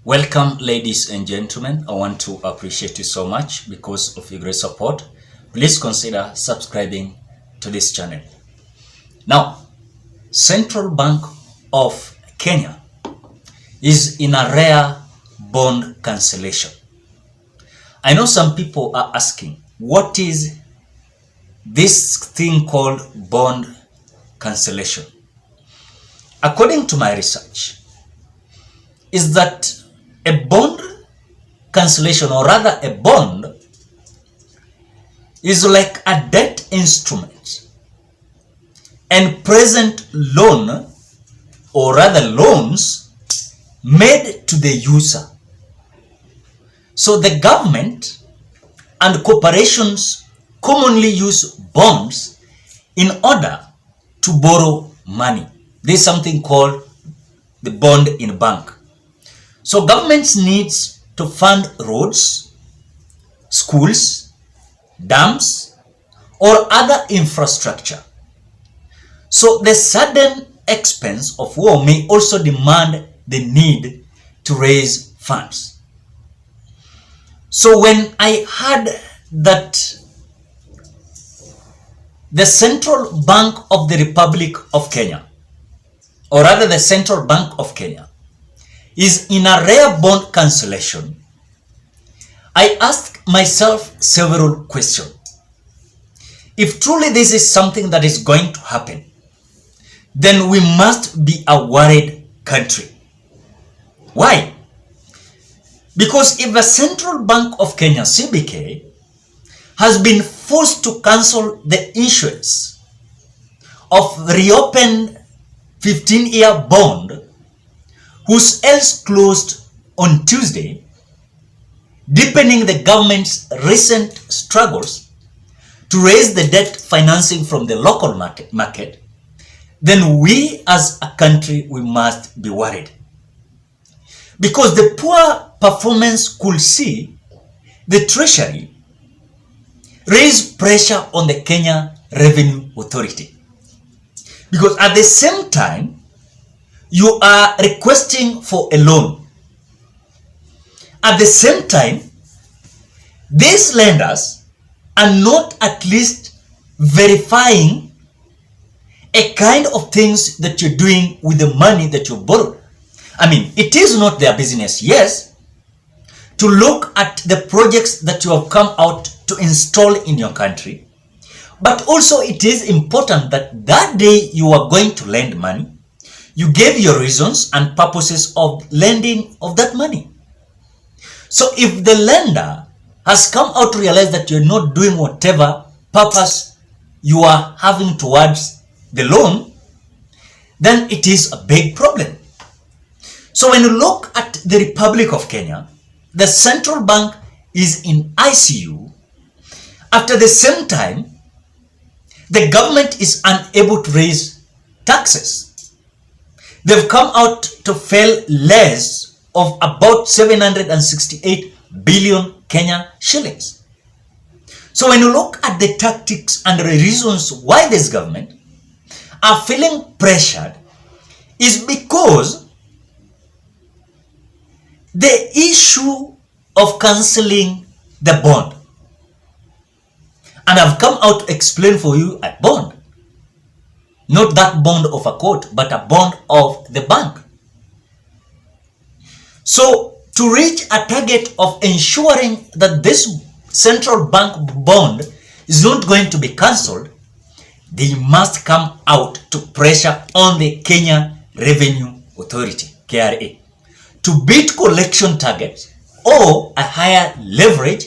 Welcome, ladies and gentlemen. I want to appreciate you so much because of your great support. Please consider subscribing to this channel. Now, Central Bank of Kenya is in a rare bond cancellation. I know some people are asking, what is this thing called bond cancellation? According to my research, is that a bond cancellation, or rather a bond, is like a debt instrument and present loan, or rather loans, made to the user. So the government and corporations commonly use bonds in order to borrow money. There's something called the bond in bank. So governments needs to fund roads, schools, dams, or other infrastructure. So the sudden expense of war may also demand the need to raise funds. So when I heard that the Central Bank of the Republic of Kenya, or rather the Central Bank of Kenya, is in a rare bond cancellation, I asked myself several questions. If truly this is something that is going to happen, then we must be a worried country. Why? Because if the Central Bank of Kenya, CBK, has been forced to cancel the issuance of reopened 15-year bond, whose else closed on Tuesday, deepening the government's recent struggles to raise the debt financing from the local market, then we as a country, we must be worried. Because the poor performance could see the Treasury raise pressure on the Kenya Revenue Authority. Because at the same time, you are requesting for a loan. At the same time, these lenders are not at least verifying a kind of things that you're doing with the money that you borrowed. I mean, it is not their business, yes, to look at the projects that you have come out to install in your country, but also it is important that that day you are going to lend money, you gave your reasons and purposes of lending of that money. So if the lender has come out to realize that you're not doing whatever purpose you are having towards the loan, then it is a big problem. So when you look at the Republic of Kenya, the central bank is in ICU. After the same time, the government is unable to raise taxes. They've come out to fail less of about 768 billion Kenya shillings. So when you look at the tactics and the reasons why this government are feeling pressured, is because the issue of cancelling the bond. And I've come out to explain for you a bond. Not that bond of a court, but a bond of the bank. So to reach a target of ensuring that this central bank bond is not going to be cancelled, they must come out to pressure on the Kenya Revenue Authority, KRA, to beat collection targets or a higher leverage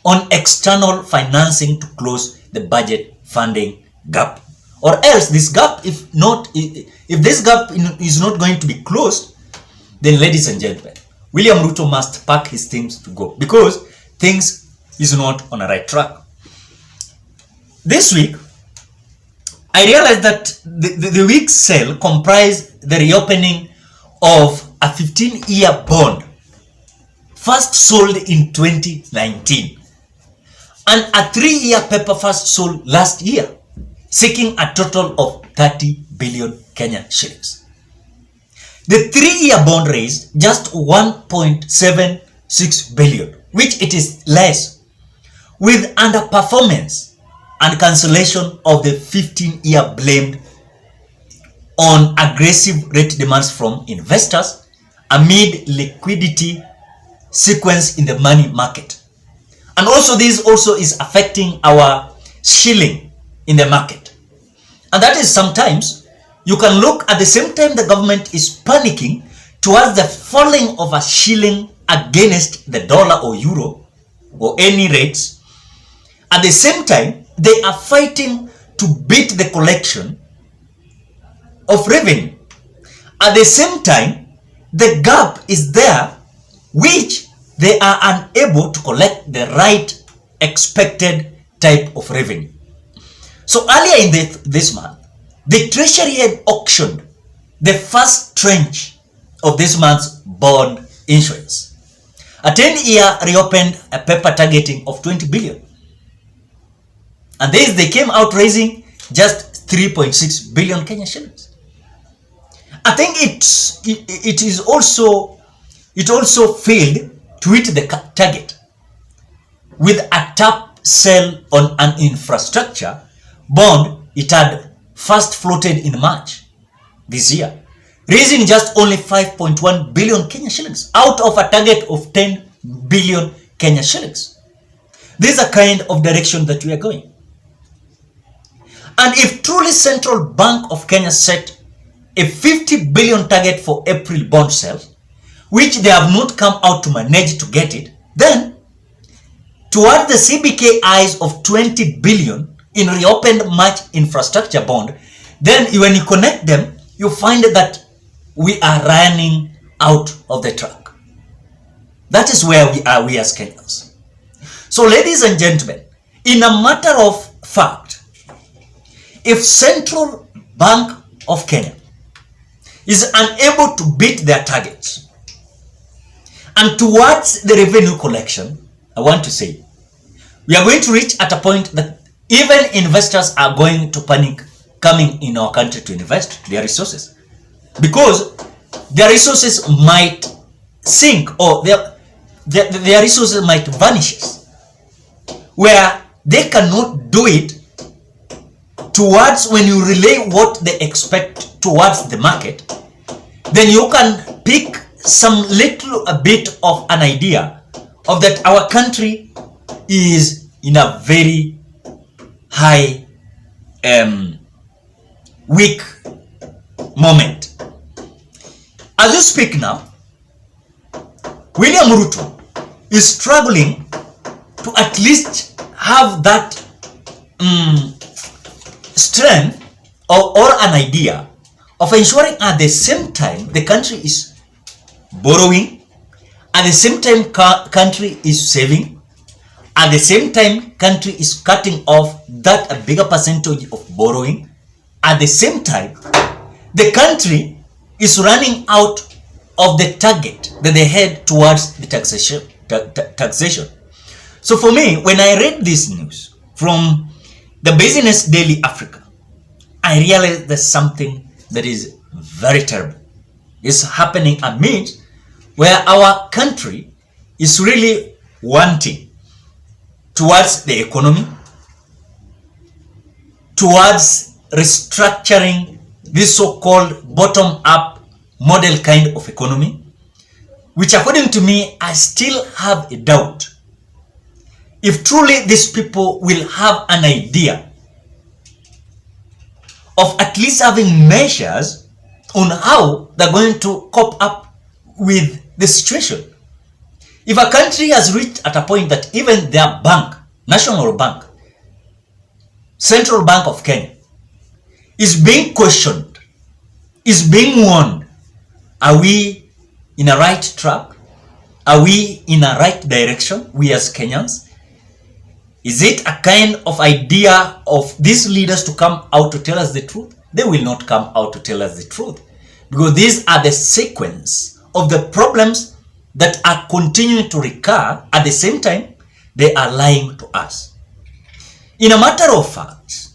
on external financing to close the budget funding gap. Or else this gap, if this gap is not going to be closed, then ladies and gentlemen, William Ruto must pack his things to go, because things is not on a right track. This week, I realized that the week's sale comprised the reopening of a 15-year bond, first sold in 2019, and a 3-year paper first sold last year, seeking a total of 30 billion Kenyan shillings. The 3-year bond raised just 1.76 billion, which it is less, with underperformance and cancellation of the 15-year blamed on aggressive rate demands from investors amid liquidity sequence in the money market. And also this also is affecting our shilling in the market. And that is sometimes you can look at the same time the government is panicking towards the falling of a shilling against the dollar or euro or any rates. At the same time, they are fighting to beat the collection of revenue. At the same time, the gap is there which they are unable to collect the right expected type of revenue. So earlier in this month, the Treasury had auctioned the first tranche of this month's bond issuance. A 10-year reopened a paper targeting of 20 billion. And this they came out raising just 3.6 billion Kenya shillings. I think it also failed to hit the target with a top sell on an infrastructure bond it had first floated in March this year, raising just only 5.1 billion Kenya shillings out of a target of 10 billion Kenya shillings. This is a kind of direction that we are going. And if truly Central Bank of Kenya set a 50 billion target for April bond sales, which they have not come out to manage to get it, then toward the CBK eyes of 20 billion in reopened March infrastructure bond, then when you connect them, you find that we are running out of the track. That is where we are, we as Kenyans. So ladies and gentlemen, in a matter of fact, if Central Bank of Kenya is unable to beat their targets, and towards the revenue collection, I want to say, we are going to reach at a point that even investors are going to panic coming in our country to invest their resources, because their resources might sink or their resources might vanish, where they cannot do it towards when you relay what they expect towards the market. Then you can pick some little a bit of an idea of that our country is in a very high weak moment. As you speak now, William Ruto is struggling to at least have that strength or an idea of ensuring at the same time the country is borrowing, at the same time country is saving, at the same time country is cutting off that a bigger percentage of borrowing, at the same time the country is running out of the target that they head towards the taxation. So for me, when I read this news from the Business Daily Africa, I realized there's something that is very terrible is happening amid where our country is really wanting towards the economy, towards restructuring this so-called bottom-up model kind of economy, which according to me, I still have a doubt if truly these people will have an idea of at least having measures on how they're going to cope up with the situation. If a country has reached at a point that even their bank, National Bank, Central Bank of Kenya, is being questioned, is being warned, are we in a right track? Are we in a right direction, we as Kenyans? Is it a kind of idea of these leaders to come out to tell us the truth? They will not come out to tell us the truth, because these are the sequence of the problems that are continuing to recur. At the same time, they are lying to us. In a matter of fact,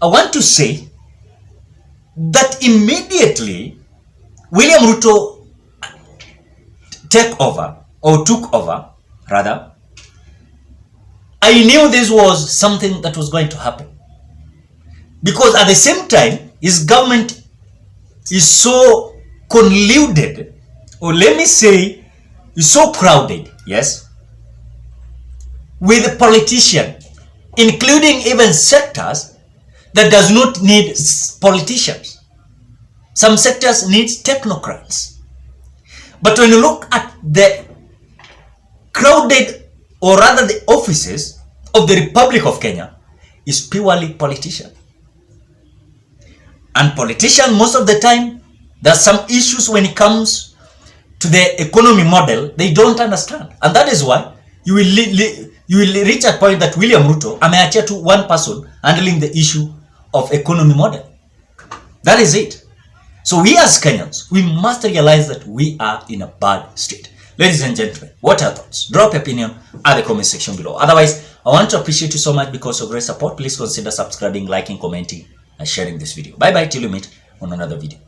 I want to say that immediately William Ruto took over, rather, I knew this was something that was going to happen. Because at the same time, his government is so convoluted, or let me say, is so crowded, yes, with politicians, including even sectors that does not need politicians. Some sectors need technocrats. But when you look at the crowded, or rather the offices of the Republic of Kenya, is purely politician. And politicians, most of the time, there's some issues when it comes to the economy model they don't understand. And that is why you will reach a point that William Ruto ameachia to one person handling the issue of economy model. That is it. So we as Kenyans, we must realize that we are in a bad state. Ladies and gentlemen, what are your thoughts? Drop your opinion at the comment section below. Otherwise, I want to appreciate you so much because of great support. Please consider subscribing, liking, commenting, and sharing this video. Bye bye till you meet on another video.